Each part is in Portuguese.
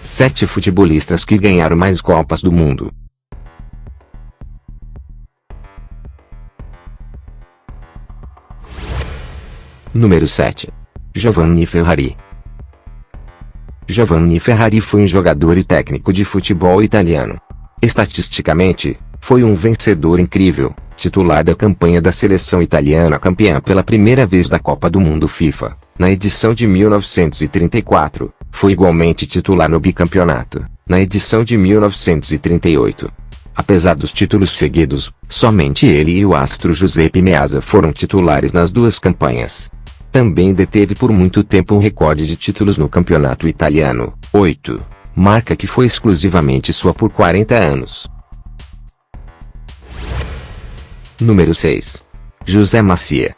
7 futebolistas que ganharam mais Copas do Mundo. Número 7. Giovanni Ferrari. Giovanni Ferrari foi um jogador e técnico de futebol italiano. Estatisticamente, foi um vencedor incrível, titular da campanha da seleção italiana campeã pela primeira vez da Copa do Mundo FIFA, na edição de 1934, foi igualmente titular no bicampeonato, na edição de 1938. Apesar dos títulos seguidos, somente ele e o astro Giuseppe Meazza foram titulares nas duas campanhas. Também deteve por muito tempo um recorde de títulos no campeonato italiano, 8, marca que foi exclusivamente sua por 40 anos. Número 6. José Macia.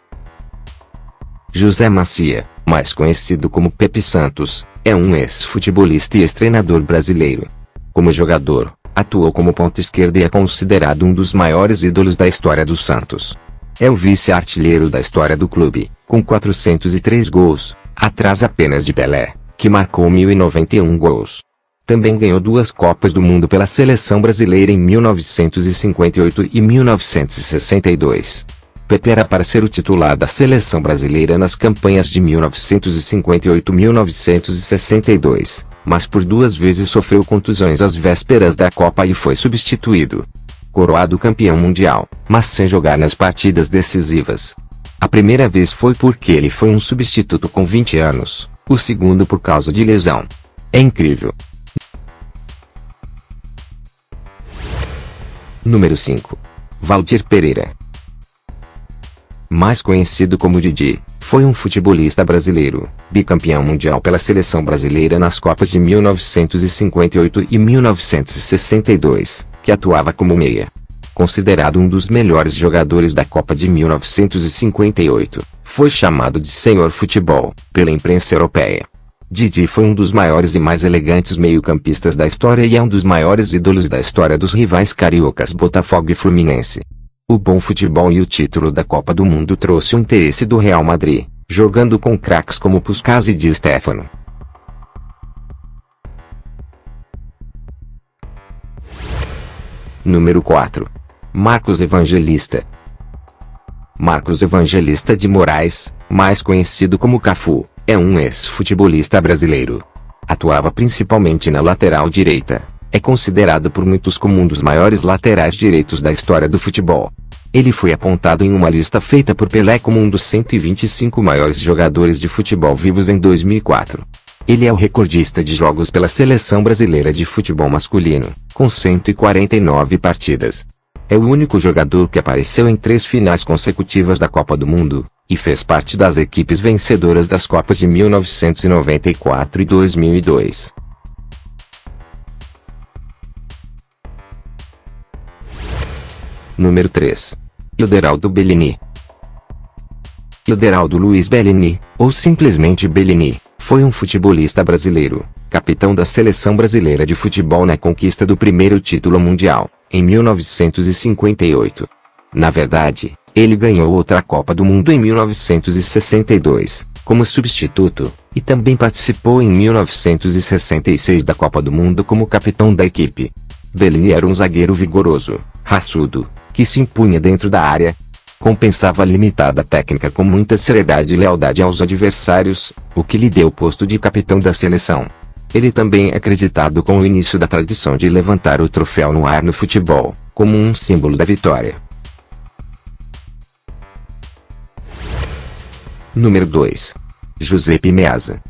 José Macia, mais conhecido como Pepe Santos, é um ex-futebolista e ex-treinador brasileiro. Como jogador, atuou como ponta esquerda e é considerado um dos maiores ídolos da história do Santos. É o vice-artilheiro da história do clube, com 403 gols, atrás apenas de Pelé, que marcou 1.091 gols. Também ganhou 2 Copas do Mundo pela seleção brasileira em 1958 e 1962. Pepe era para ser o titular da seleção brasileira nas campanhas de 1958 e 1962, mas por 2 vezes sofreu contusões às vésperas da Copa e foi substituído. Coroado campeão mundial, mas sem jogar nas partidas decisivas. A primeira vez foi porque ele foi um substituto com 20 anos, o segundo por causa de lesão. É incrível. Número 5. Valdir Pereira. Mais conhecido como Didi, foi um futebolista brasileiro, bicampeão mundial pela seleção brasileira nas Copas de 1958 e 1962, que atuava como meia. Considerado um dos melhores jogadores da Copa de 1958, foi chamado de Senhor Futebol pela imprensa europeia. Didi foi um dos maiores e mais elegantes meio-campistas da história e é um dos maiores ídolos da história dos rivais cariocas Botafogo e Fluminense. O bom futebol e o título da Copa do Mundo trouxe o interesse do Real Madrid, jogando com craques como Puskás e Di Stéfano. Número 4. Marcos Evangelista. Marcos Evangelista de Moraes, mais conhecido como Cafu, é um ex-futebolista brasileiro. Atuava principalmente na lateral direita. É considerado por muitos como um dos maiores laterais direitos da história do futebol. Ele foi apontado em uma lista feita por Pelé como um dos 125 maiores jogadores de futebol vivos em 2004. Ele é o recordista de jogos pela seleção brasileira de futebol masculino, com 149 partidas. É o único jogador que apareceu em 3 finais consecutivas da Copa do Mundo, e fez parte das equipes vencedoras das Copas de 1994 e 2002. Número 3. Ilderaldo Bellini. Ilderaldo Luiz Bellini, ou simplesmente Bellini, foi um futebolista brasileiro, capitão da seleção brasileira de futebol na conquista do primeiro título mundial, em 1958. Na verdade, ele ganhou outra Copa do Mundo em 1962, como substituto, e também participou em 1966 da Copa do Mundo como capitão da equipe. Bellini era um zagueiro vigoroso, raçudo, que se impunha dentro da área. Compensava a limitada técnica com muita seriedade e lealdade aos adversários, o que lhe deu o posto de capitão da seleção. Ele também é acreditado com o início da tradição de levantar o troféu no ar no futebol, como um símbolo da vitória. Número 2. Giuseppe Meazza.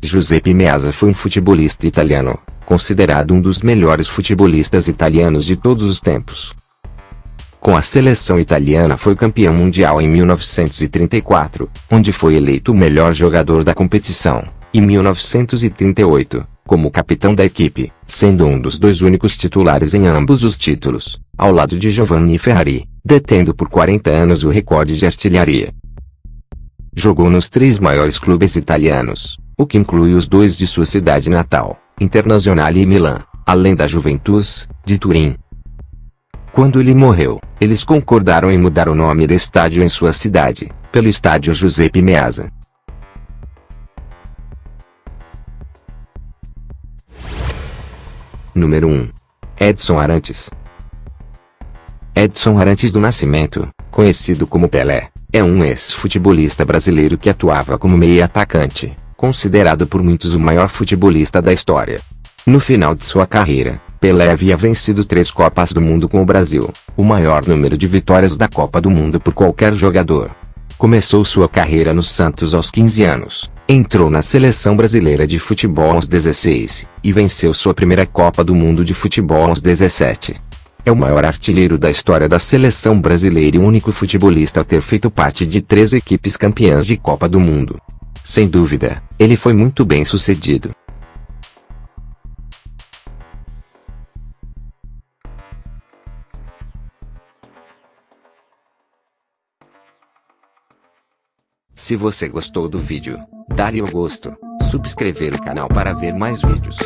Giuseppe Meazza foi um futebolista italiano, considerado um dos melhores futebolistas italianos de todos os tempos. Com a seleção italiana foi campeão mundial em 1934, onde foi eleito o melhor jogador da competição, e 1938, como capitão da equipe, sendo um dos 2 únicos titulares em ambos os títulos, ao lado de Giovanni Ferrari, detendo por 40 anos o recorde de artilharia. Jogou nos 3 maiores clubes italianos, o que inclui os 2 de sua cidade natal, Internazionale e Milan, além da Juventus, de Turim. Quando ele morreu, eles concordaram em mudar o nome do estádio em sua cidade, pelo Estádio Giuseppe Meazza. Número 1. Edson Arantes. Edson Arantes do Nascimento, conhecido como Pelé, é um ex-futebolista brasileiro que atuava como meia-atacante, considerado por muitos o maior futebolista da história. No final de sua carreira, Pelé havia vencido 3 Copas do Mundo com o Brasil, o maior número de vitórias da Copa do Mundo por qualquer jogador. Começou sua carreira no Santos aos 15 anos, entrou na seleção brasileira de futebol aos 16, e venceu sua primeira Copa do Mundo de futebol aos 17. É o maior artilheiro da história da seleção brasileira e o único futebolista a ter feito parte de 3 equipes campeãs de Copa do Mundo. Sem dúvida, ele foi muito bem sucedido. Se você gostou do vídeo, dá-lhe o gosto, subscrever o canal para ver mais vídeos.